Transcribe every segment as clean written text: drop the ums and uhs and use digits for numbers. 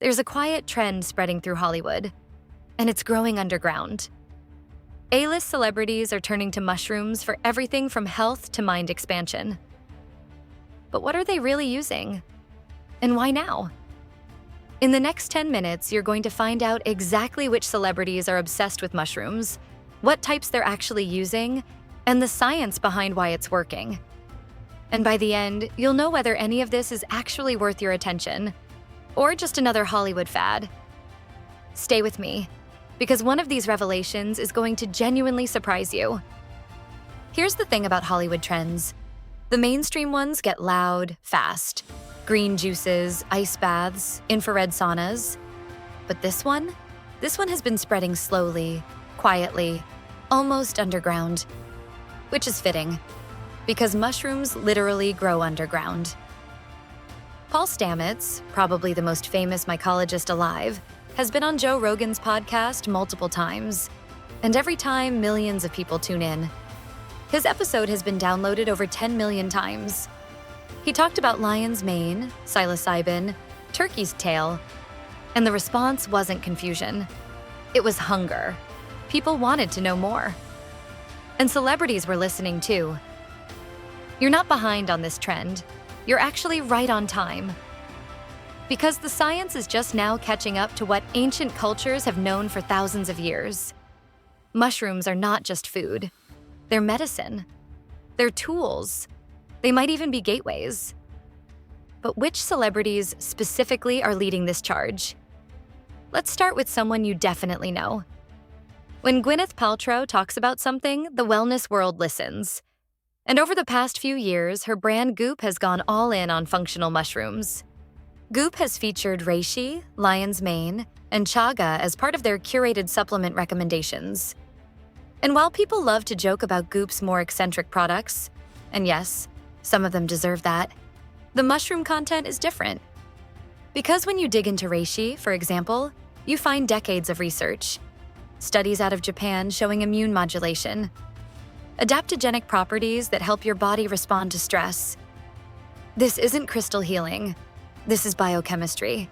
There's a quiet trend spreading through Hollywood, and it's growing underground. A-list celebrities are turning to mushrooms for everything from health to mind expansion. But what are they really using? And why now? In the next 10 minutes, you're going to find out exactly which celebrities are obsessed with mushrooms, what types they're actually using, and the science behind why it's working. And by the end, you'll know whether any of this is actually worth your attention, or just another Hollywood fad. Stay with me, because one of these revelations is going to genuinely surprise you. Here's the thing about Hollywood trends. The mainstream ones get loud, fast. Green juices, ice baths, infrared saunas. But this one has been spreading slowly, quietly, almost underground. Which is fitting, because mushrooms literally grow underground. Paul Stamets, probably the most famous mycologist alive, has been on Joe Rogan's podcast multiple times, and every time millions of people tune in. His episode has been downloaded over 10 million times. He talked about lion's mane, psilocybin, turkey's tail, and the response wasn't confusion. It was hunger. People wanted to know more. And celebrities were listening too. You're not behind on this trend. You're actually right on time. Because the science is just now catching up to what ancient cultures have known for thousands of years. Mushrooms are not just food. They're medicine. They're tools. They might even be gateways. But which celebrities specifically are leading this charge? Let's start with someone you definitely know. When Gwyneth Paltrow talks about something, the wellness world listens. And over the past few years, her brand Goop has gone all in on functional mushrooms. Goop has featured reishi, lion's mane, and chaga as part of their curated supplement recommendations. And while people love to joke about Goop's more eccentric products, and yes, some of them deserve that, the mushroom content is different. Because when you dig into reishi, for example, you find decades of research. Studies out of Japan showing immune modulation, adaptogenic properties that help your body respond to stress. This isn't crystal healing. This is biochemistry.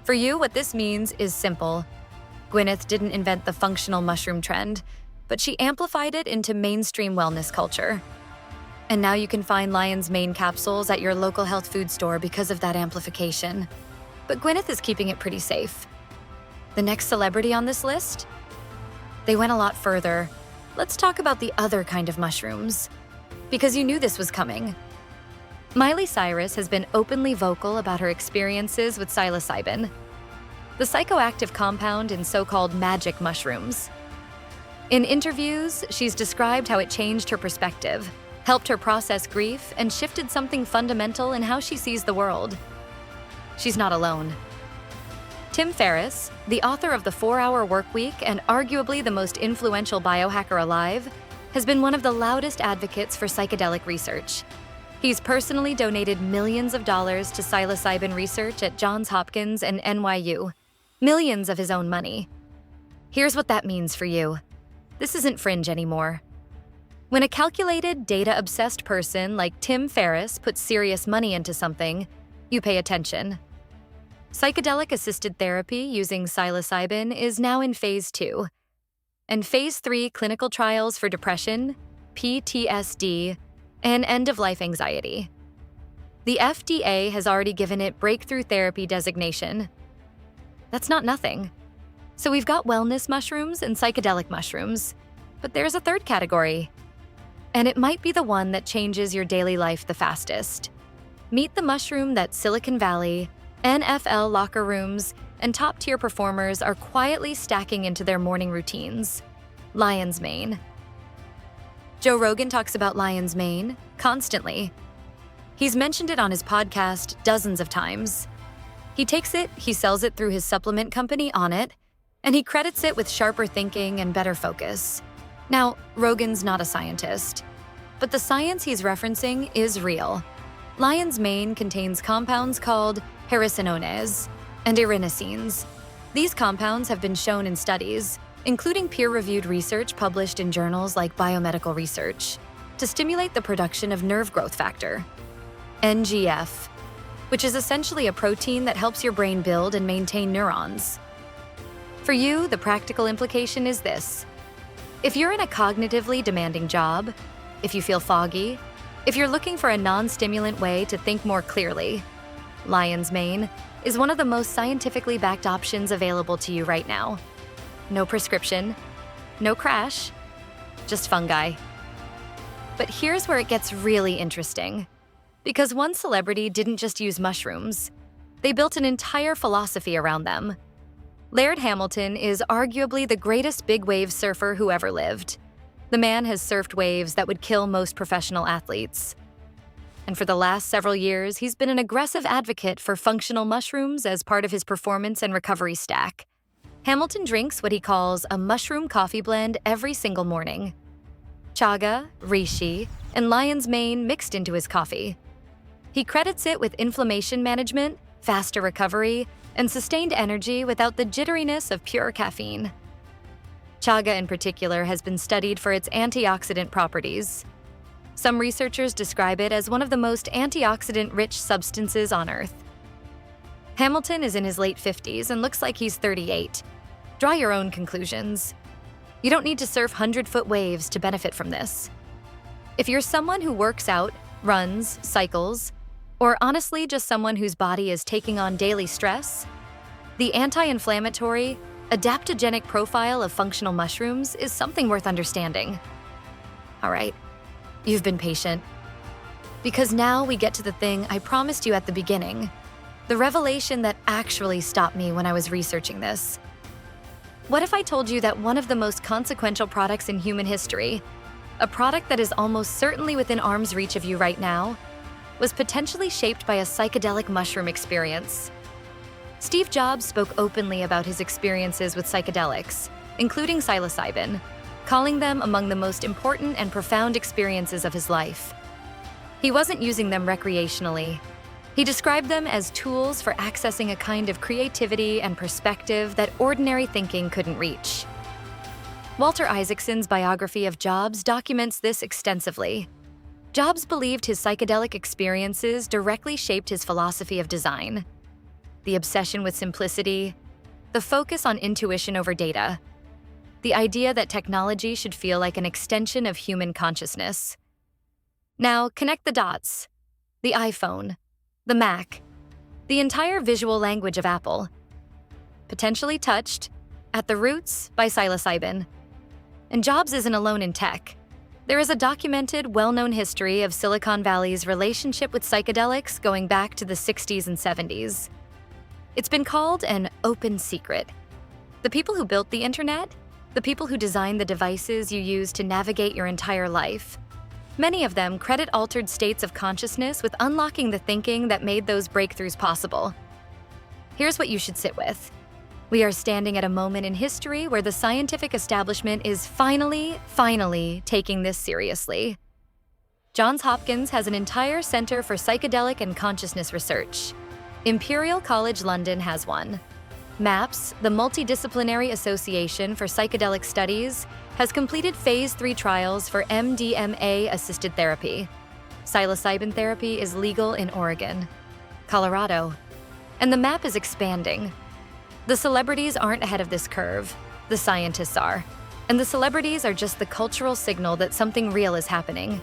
For you, what this means is simple. Gwyneth didn't invent the functional mushroom trend, but she amplified it into mainstream wellness culture. And now you can find lion's mane capsules at your local health food store because of that amplification. But Gwyneth is keeping it pretty safe. The next celebrity on this list? They went a lot further. Let's talk about the other kind of mushrooms. Because you knew this was coming. Miley Cyrus has been openly vocal about her experiences with psilocybin, the psychoactive compound in so-called magic mushrooms. In interviews, she's described how it changed her perspective, helped her process grief, and shifted something fundamental in how she sees the world. She's not alone. Tim Ferriss, the author of The 4-Hour Workweek and arguably the most influential biohacker alive, has been one of the loudest advocates for psychedelic research. He's personally donated millions of dollars to psilocybin research at Johns Hopkins and NYU, millions of his own money. Here's what that means for you. This isn't fringe anymore. When a calculated, data-obsessed person like Tim Ferriss puts serious money into something, you pay attention. Psychedelic-assisted therapy using psilocybin is now in Phase 2, and Phase 3 clinical trials for depression, PTSD, and end-of-life anxiety. The FDA has already given it breakthrough therapy designation. That's not nothing. So we've got wellness mushrooms and psychedelic mushrooms, but there's a third category. And it might be the one that changes your daily life the fastest. Meet the mushroom that Silicon Valley, NFL locker rooms, and top-tier performers are quietly stacking into their morning routines: lion's mane. Joe Rogan talks about lion's mane constantly. He's mentioned it on his podcast dozens of times. He takes it, he sells it through his supplement company Onnit, and he credits it with sharper thinking and better focus. Now, Rogan's not a scientist, but the science he's referencing is real. Lion's mane contains compounds called hericinones and irinocines. These compounds have been shown in studies, including peer-reviewed research published in journals like Biomedical Research, to stimulate the production of nerve growth factor, NGF. which is essentially a protein that helps your brain build and maintain neurons. For you, the practical implication is this. If you're in a cognitively demanding job, if you feel foggy, if you're looking for a non-stimulant way to think more clearly, lion's mane is one of the most scientifically backed options available to you right now. No prescription, no crash, just fungi. But here's where it gets really interesting. Because one celebrity didn't just use mushrooms, they built an entire philosophy around them. Laird Hamilton is arguably the greatest big wave surfer who ever lived. The man has surfed waves that would kill most professional athletes. And for the last several years, he's been an aggressive advocate for functional mushrooms as part of his performance and recovery stack. Hamilton drinks what he calls a mushroom coffee blend every single morning. Chaga, reishi, and lion's mane mixed into his coffee. He credits it with inflammation management, faster recovery, and sustained energy without the jitteriness of pure caffeine. Chaga in particular has been studied for its antioxidant properties. Some researchers describe it as one of the most antioxidant-rich substances on Earth. Hamilton is in his late 50s and looks like he's 38. Draw your own conclusions. You don't need to surf 100-foot waves to benefit from this. If you're someone who works out, runs, cycles, or honestly just someone whose body is taking on daily stress, the anti-inflammatory, adaptogenic profile of functional mushrooms is something worth understanding. All right, you've been patient. Because now we get to the thing I promised you at the beginning, the revelation that actually stopped me when I was researching this. What if I told you that one of the most consequential products in human history, a product that is almost certainly within arm's reach of you right now, was potentially shaped by a psychedelic mushroom experience? Steve Jobs spoke openly about his experiences with psychedelics, including psilocybin, calling them among the most important and profound experiences of his life. He wasn't using them recreationally. He described them as tools for accessing a kind of creativity and perspective that ordinary thinking couldn't reach. Walter Isaacson's biography of Jobs documents this extensively. Jobs believed his psychedelic experiences directly shaped his philosophy of design. The obsession with simplicity, the focus on intuition over data, the idea that technology should feel like an extension of human consciousness. Now, connect the dots. The iPhone, the Mac, the entire visual language of Apple. Potentially touched, at the roots, by psilocybin. And Jobs isn't alone in tech. There is a documented, well-known history of Silicon Valley's relationship with psychedelics going back to the 60s and 70s. It's been called an open secret. The people who built the internet, the people who designed the devices you use to navigate your entire life, many of them credit altered states of consciousness with unlocking the thinking that made those breakthroughs possible. Here's what you should sit with. We are standing at a moment in history where the scientific establishment is finally taking this seriously. Johns Hopkins has an entire Center for Psychedelic and Consciousness Research. Imperial College London has one. MAPS, the Multidisciplinary Association for Psychedelic Studies, has completed Phase 3 trials for MDMA-assisted therapy. Psilocybin therapy is legal in Oregon, Colorado, and the map is expanding. The celebrities aren't ahead of this curve, the scientists are, and the celebrities are just the cultural signal that something real is happening.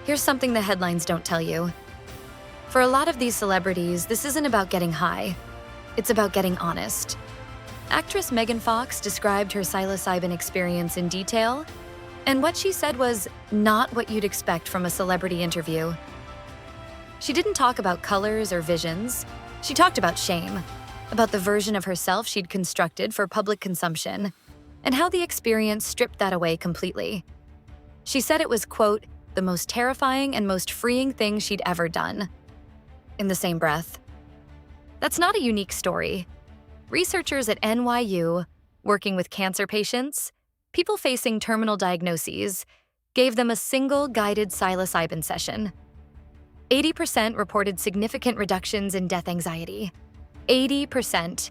Here's something the headlines don't tell you. For a lot of these celebrities, this isn't about getting high. It's about getting honest. Actress Megan Fox described her psilocybin experience in detail, and what she said was not what you'd expect from a celebrity interview. She didn't talk about colors or visions. She talked about shame, about the version of herself she'd constructed for public consumption, and how the experience stripped that away completely. She said it was, quote, the most terrifying and most freeing thing she'd ever done. In the same breath. That's not a unique story. Researchers at NYU, working with cancer patients, people facing terminal diagnoses, gave them a single guided psilocybin session. 80% reported significant reductions in death anxiety. 80%.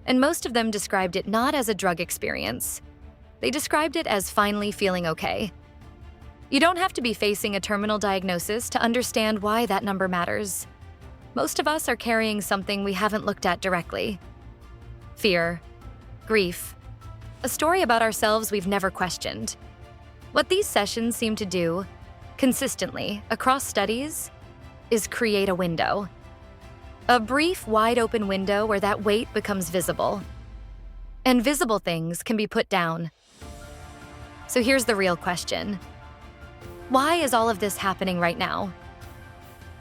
And most of them described it not as a drug experience. They described it as finally feeling okay. You don't have to be facing a terminal diagnosis to understand why that number matters. most of us are carrying something we haven't looked at directly. Fear, grief, a story about ourselves we've never questioned. What these sessions seem to do, consistently, across studies, is create a window. A brief, wide-open window where that weight becomes visible. And visible things can be put down. So here's the real question. Why is all of this happening right now?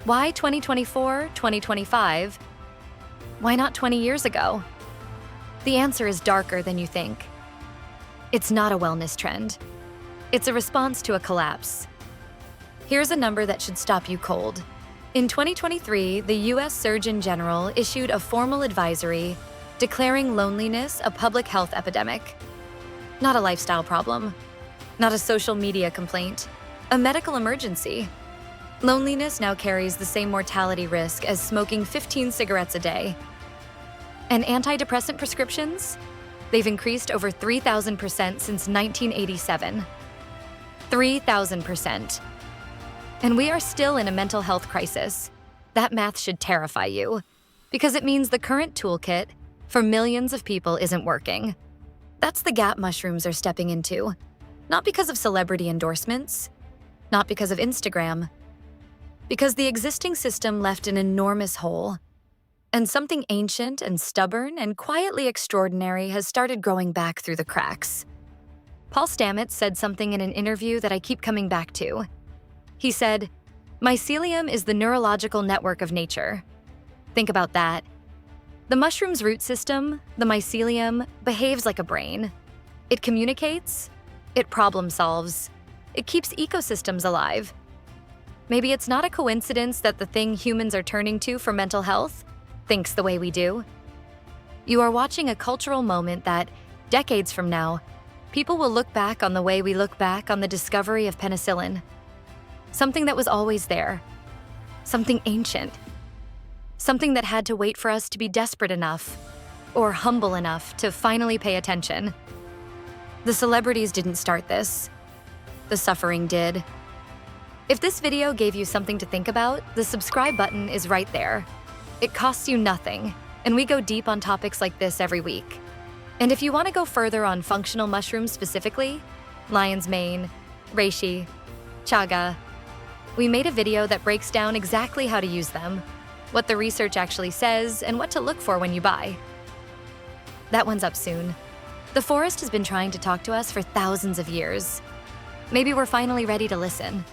Why 2024, 2025? Why not 20 years ago? The answer is darker than you think. It's not a wellness trend. It's a response to a collapse. Here's a number that should stop you cold. In 2023, the US Surgeon General issued a formal advisory declaring loneliness a public health epidemic. Not a lifestyle problem, not a social media complaint, a medical emergency. Loneliness now carries the same mortality risk as smoking 15 cigarettes a day. And antidepressant prescriptions? They've increased over 3,000% since 1987. 3,000%. And we are still in a mental health crisis. That math should terrify you, because it means the current toolkit for millions of people isn't working. That's the gap mushrooms are stepping into. Not because of celebrity endorsements, not because of Instagram, because the existing system left an enormous hole, and something ancient and stubborn and quietly extraordinary has started growing back through the cracks. Paul Stamets said something in an interview that I keep coming back to. He said, "Mycelium is the neurological network of nature." Think about that. The mushroom's root system, the mycelium, behaves like a brain. It communicates, it problem solves, it keeps ecosystems alive. Maybe it's not a coincidence that the thing humans are turning to for mental health thinks the way we do. You are watching a cultural moment that, decades from now, people will look back on the way we look back on the discovery of penicillin. Something that was always there. Something ancient. Something that had to wait for us to be desperate enough, or humble enough to finally pay attention. The celebrities didn't start this. The suffering did. If this video gave you something to think about, the subscribe button is right there. It costs you nothing, and we go deep on topics like this every week. And if you want to go further on functional mushrooms specifically, lion's mane, reishi, chaga, we made a video that breaks down exactly how to use them, what the research actually says, and what to look for when you buy. That one's up soon. The forest has been trying to talk to us for thousands of years. Maybe we're finally ready to listen.